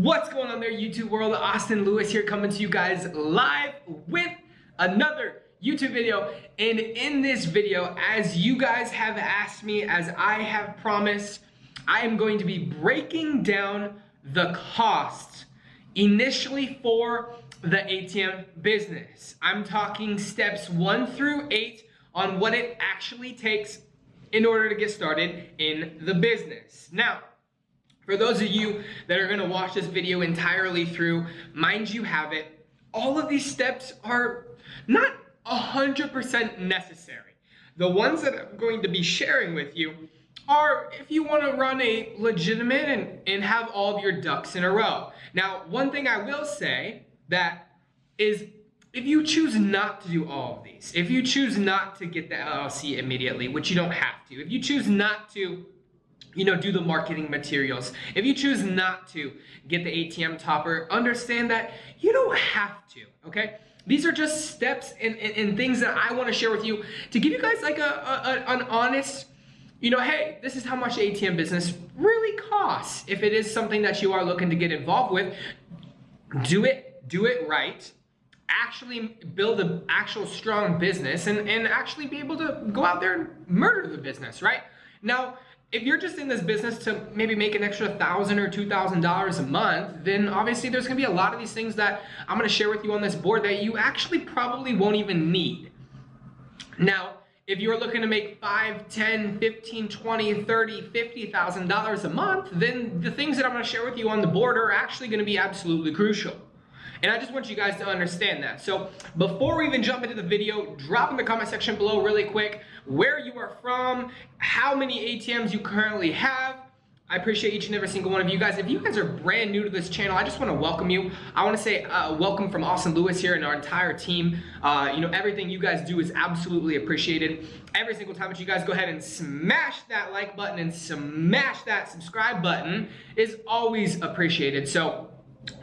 What's going on there, YouTube world? Austin Lewis here, coming to you guys live with another YouTube video. And in this video, as you guys have asked me, as I have promised, I am going to be breaking down the costs initially for the ATM business. I'm talking steps 1 through 8 on what it actually takes in order to get started in the business. Now, for those of you that are gonna watch this video entirely through, mind you have it, all of these steps are not 100% necessary. The ones that I'm going to be sharing with you are if you wanna run a legitimate and have all of your ducks in a row. Now, one thing I will say that is, if you choose not to do all of these, if you choose not to get the LLC immediately, which you don't have to, if you choose not to do the marketing materials, if you choose not to get the ATM topper, understand that you don't have to, okay? These are just steps and things that I want to share with you to give you guys like an honest, hey, this is how much ATM business really costs. If it is something that you are looking to get involved with, do it right. Actually build an actual strong business and actually be able to go out there and murder the business, right? Now, if you're just in this business to maybe make an extra $1,000 or $2,000 a month, then obviously there's gonna be a lot of these things that I'm gonna share with you on this board that you actually probably won't even need. Now, if you're looking to make $5, $10, $15, $20, $30, $50,000 a month, then the things that I'm gonna share with you on the board are actually gonna be absolutely crucial. And I just want you guys to understand that. So before we even jump into the video, drop in the comment section below really quick where you are from, how many ATMs you currently have. I appreciate each and every single one of you guys. If you guys are brand new to this channel, I just want to welcome you. I want to say welcome from Austin Lewis here and our entire team. Everything you guys do is absolutely appreciated. Every single time that you guys go ahead and smash that like button and smash that subscribe button is always appreciated. So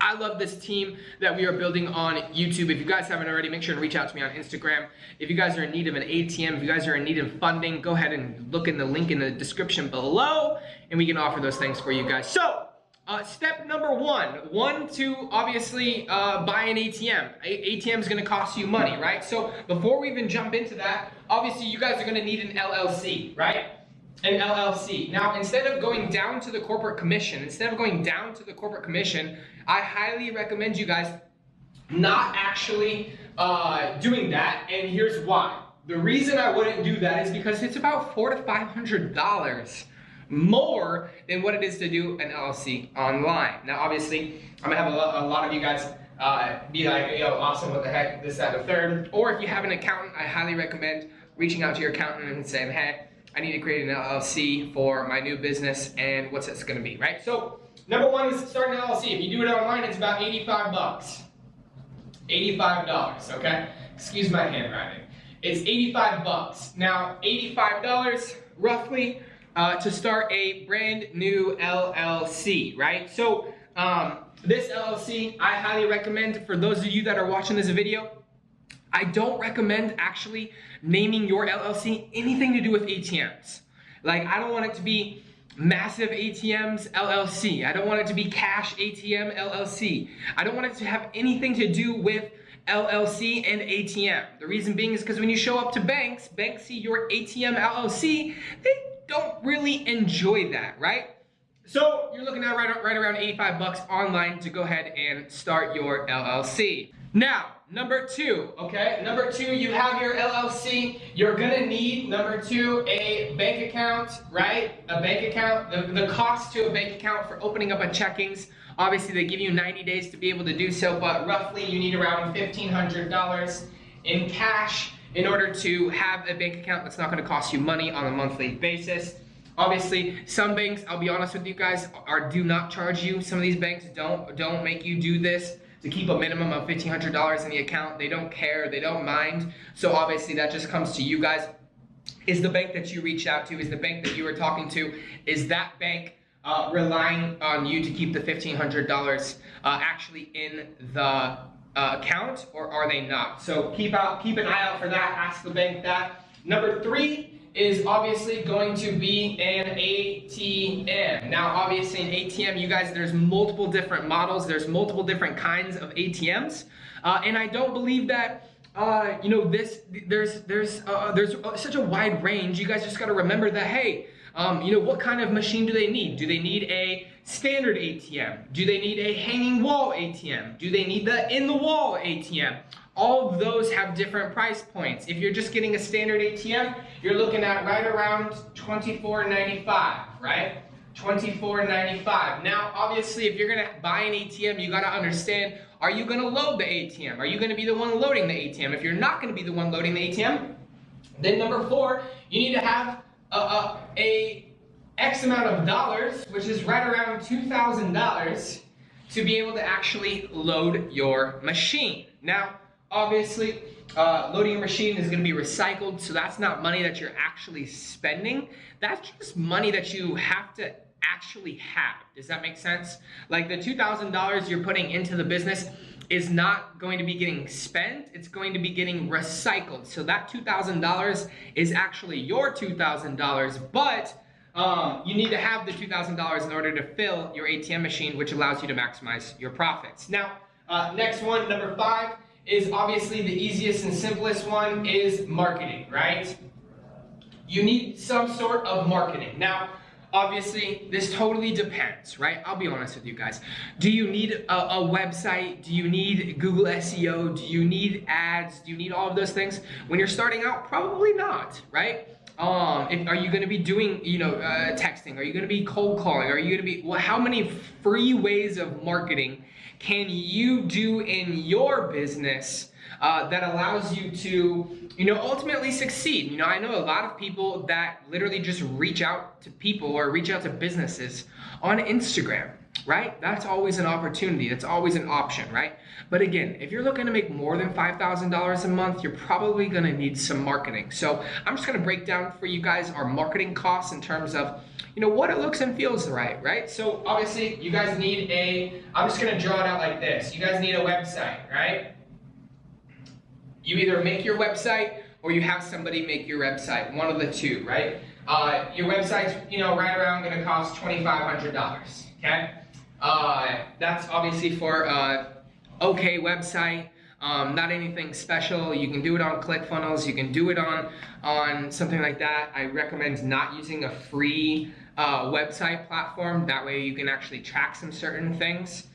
I love this team that we are building on YouTube. If you guys haven't already, make sure to reach out to me on Instagram. If you guys are in need of an ATM, if you guys are in need of funding, go ahead and look in the link in the description below, and we can offer those things for you guys. So, step number one to obviously buy an ATM. ATM is going to cost you money, right? So, before we even jump into that, obviously you guys are going to need an LLC, right? An LLC. Now, instead of going down to the corporate commission, I highly recommend you guys not actually doing that, and here's why. The reason I wouldn't do that is because it's about $400 to $500 more than what it is to do an LLC online. Now, obviously, I'm gonna have a lot of you guys be like, yo, Austin, what the heck, this, that, and the third. Or if you have an accountant, I highly recommend reaching out to your accountant and saying, hey, I need to create an LLC for my new business, and what's this gonna be, right? So, number one is start an LLC. If you do it online, it's about 85 bucks. $85, okay? Excuse my handwriting. It's 85 bucks. Now, $85 roughly to start a brand new LLC, right? So, this LLC, I highly recommend for those of you that are watching this video, I don't recommend actually naming your LLC anything to do with ATMs. Like, I don't want it to be Massive ATMs LLC. I don't want it to be Cash ATM LLC. I don't want it to have anything to do with LLC and ATM. The reason being is because when you show up to banks see your ATM LLC, they don't really enjoy that, right? So you're looking at right around 85 bucks online to go ahead and start your LLC. Now, number two, okay? Number two, you have your LLC. You're gonna need, number two, a bank account, right? A bank account. The cost to a bank account for opening up a checkings, obviously they give you 90 days to be able to do so, but roughly you need around $1,500 in cash in order to have a bank account that's not gonna cost you money on a monthly basis. Obviously, some banks, I'll be honest with you guys, do not charge you. Some of these banks don't make you do this to keep a minimum of $1,500 in the account. They don't care, they don't mind. So obviously that just comes to you guys. Is the bank that you reach out to, is the bank that you are talking to, is that bank relying on you to keep the $1,500 actually in the account, or are they not? So keep an eye out for that, ask the bank that. Number three is obviously going to be an ATM. Now, obviously an ATM, you guys, there's multiple different models, there's multiple different kinds of ATMs, and I don't believe that you know, there's such a wide range. You guys just got to remember that, hey, you know, what kind of machine do they need? Do they need a standard ATM? Do they need a hanging wall ATM? Do they need the in the wall ATM? All of those have different price points. If you're just getting a standard ATM, you're looking at right around $24.95, right? $24.95. Now, obviously, if you're gonna buy an ATM, you gotta understand, are you gonna load the ATM? Are you gonna be the one loading the ATM? If you're not gonna be the one loading the ATM, then number 4, you need to have a X amount of dollars, which is right around $2,000, to be able to actually load your machine. Now, obviously, loading your machine is going to be recycled, so that's not money that you're actually spending. That's just money that you have to actually have. Does that make sense? Like the $2,000 you're putting into the business is not going to be getting spent, it's going to be getting recycled. So that $2,000 is actually your $2,000, but you need to have the $2,000 in order to fill your ATM machine, which allows you to maximize your profits. Now, next one, number 5, is obviously the easiest and simplest one, is marketing, right? You need some sort of marketing. Now, obviously, this totally depends, right? I'll be honest with you guys. Do you need a website? Do you need Google SEO? Do you need ads? Do you need all of those things? When you're starting out, probably not, right? Are you going to be doing, you know, texting? Are you going to be cold calling? Are you going to be, well, how many free ways of marketing can you do in your business that allows you to, you know, ultimately succeed? You know, I know a lot of people that literally just reach out to people or reach out to businesses on Instagram, right? That's always an opportunity. That's always an option, right? But again, if you're looking to make more than $5,000 a month, you're probably going to need some marketing. So I'm just going to break down for you guys our marketing costs in terms of, you know, what it looks and feels right? So obviously you guys need I'm just going to draw it out like this. You guys need a website, right? You either make your website or you have somebody make your website, one of the two, right? Your website's, you know, right around going to cost $2,500, okay? That's obviously for okay website, not anything special. You can do it on ClickFunnels, you can do it on something like that. I recommend not using a free website platform. That way you can actually track some certain things.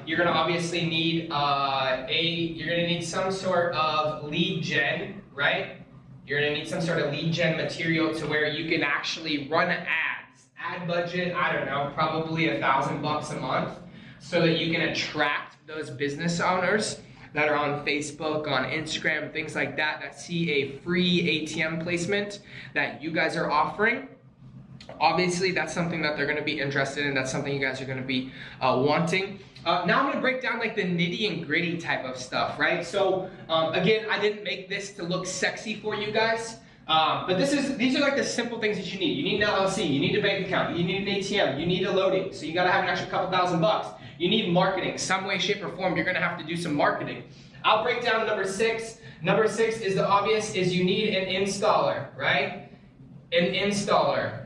You're gonna obviously need you're gonna need some sort of lead gen, right? You're gonna need some sort of lead gen material to where you can actually run ads. Ad budget, I don't know, probably $1,000 a month, so that you can attract those business owners that are on Facebook, on Instagram, things like that, that see a free ATM placement that you guys are offering. Obviously, that's something that they're going to be interested in. That's something you guys are going to be wanting. Now I'm going to break down like the nitty and gritty type of stuff, right? So again, I didn't make this to look sexy for you guys, but these are like the simple things that you need. You need an LLC, you need a bank account, you need an ATM, you need a loading, so you got to have an extra couple $1,000. You need marketing, some way, shape, or form. You're going to have to do some marketing. I'll break down number 6. Number 6 is the obvious, is you need an installer, right? An installer.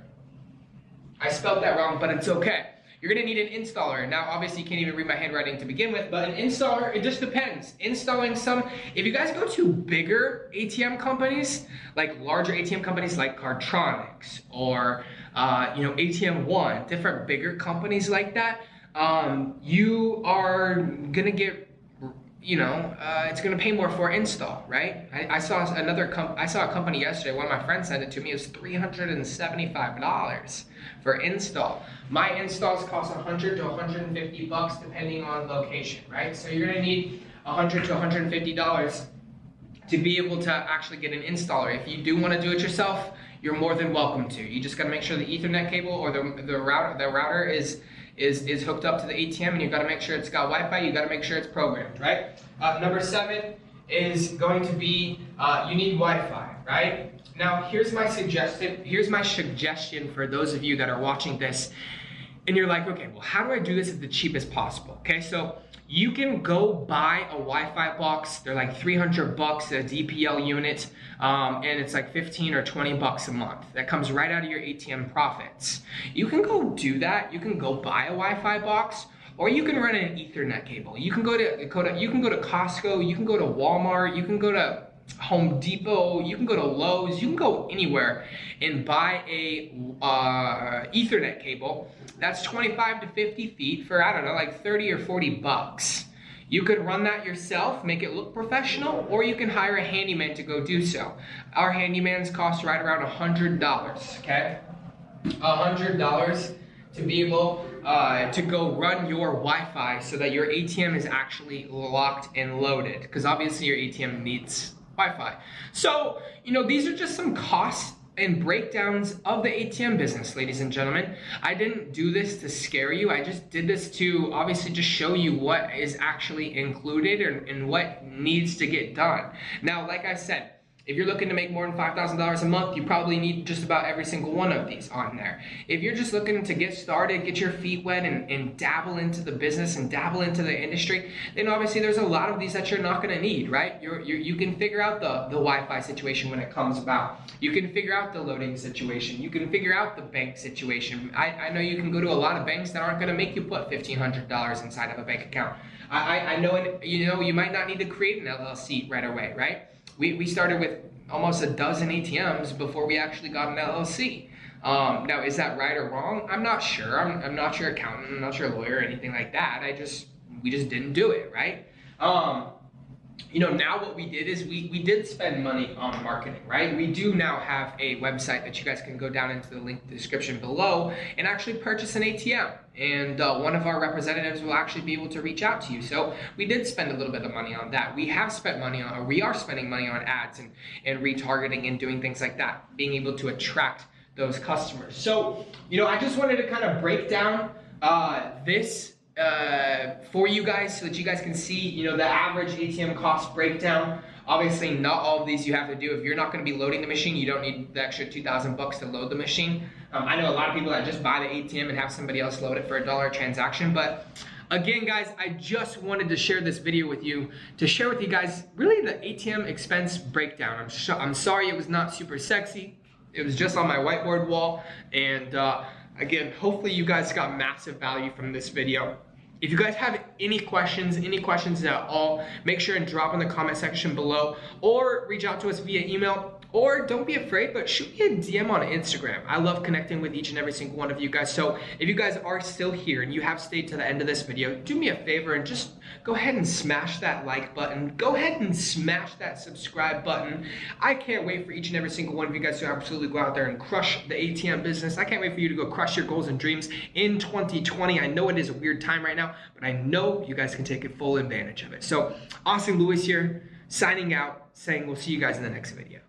I spelled that wrong, but it's okay. You're going to need an installer. Now, obviously, you can't even read my handwriting to begin with, but an installer, it just depends. Installing if you guys go to bigger ATM companies, like larger ATM companies like Cardtronics or, you know, ATM One, different bigger companies like that, you are going to get, you know, it's going to pay more for install, right? I saw a company yesterday, one of my friends sent it to me, it was $375 for install. My installs cost $100 to $150 depending on location, right? So you're going to need $100 to $150 to be able to actually get an installer. If you do want to do it yourself, you're more than welcome to. You just got to make sure the Ethernet cable or the router is hooked up to the ATM, and you've got to make sure it's got Wi-Fi, you've got to make sure it's programmed, right? Number 7 is going to be, you need Wi-Fi, right? Now, here's my suggestion for those of you that are watching this, and you're like, okay, well, how do I do this at the cheapest possible? Okay, so you can go buy a Wi-Fi box. They're like $300 a DPL unit, and it's like 15 or 20 bucks a month. That comes right out of your ATM profits. You can go do that. You can go buy a Wi-Fi box, or you can run an Ethernet cable. You can go to Costco. You can go to Walmart. You can go to Home Depot. You can go to Lowe's. You can go anywhere and buy a Ethernet cable that's 25 to 50 feet for, I don't know, like 30 or 40 bucks. You could run that yourself, make it look professional, or you can hire a handyman to go do so. Our handymans cost right around $100, okay? $100 to be able to go run your Wi-Fi so that your ATM is actually locked and loaded, because obviously your ATM needs Wi-Fi. So, you know, these are just some costs and breakdowns of the ATM business, ladies and gentlemen. I didn't do this to scare you. I just did this to obviously just show you what is actually included and what needs to get done. Now, like I said, if you're looking to make more than $5,000 a month, you probably need just about every single one of these on there. If you're just looking to get started, get your feet wet and dabble into the business and dabble into the industry, then obviously there's a lot of these that you're not gonna need, right? You can figure out the Wi-Fi situation when it comes about. You can figure out the loading situation. You can figure out the bank situation. I know you can go to a lot of banks that aren't gonna make you put $1,500 inside of a bank account. I know, you know, you might not need to create an LLC right away, right? We started with almost a dozen ATMs before we actually got an LLC. Now, is that right or wrong? I'm not sure. I'm not your accountant. I'm not your lawyer or anything like that. We just didn't do it, right? You know, now what we did is we did spend money on marketing, right? We do now have a website that you guys can go down into the link in the description below and actually purchase an ATM. And one of our representatives will actually be able to reach out to you. So we did spend a little bit of money on that. We have spent money on, or we are spending money on ads and retargeting and doing things like that, being able to attract those customers. So, you know, I just wanted to kind of break down this for you guys so that you guys can see, you know, the average ATM cost breakdown. Obviously, not all of these you have to do. If you're not going to be loading the machine, you don't need the extra 2,000 bucks to load the machine. I know a lot of people that just buy the ATM and have somebody else load it for $1 a transaction. But again, guys, I just wanted to share this video with you to share with you guys really the ATM expense breakdown. I'm sorry it was not super sexy. It was just on my whiteboard wall. And again, hopefully you guys got massive value from this video. If you guys have any questions at all, make sure and drop in the comment section below, or reach out to us via email, or don't be afraid, but shoot me a DM on Instagram. I love connecting with each and every single one of you guys. So if you guys are still here and you have stayed to the end of this video, do me a favor and just go ahead and smash that like button. Go ahead and smash that subscribe button. I can't wait for each and every single one of you guys to absolutely go out there and crush the ATM business. I can't wait for you to go crush your goals and dreams in 2020. I know it is a weird time right now, but I know you guys can take full advantage of it. So, Austin Lewis here, signing out, saying we'll see you guys in the next video.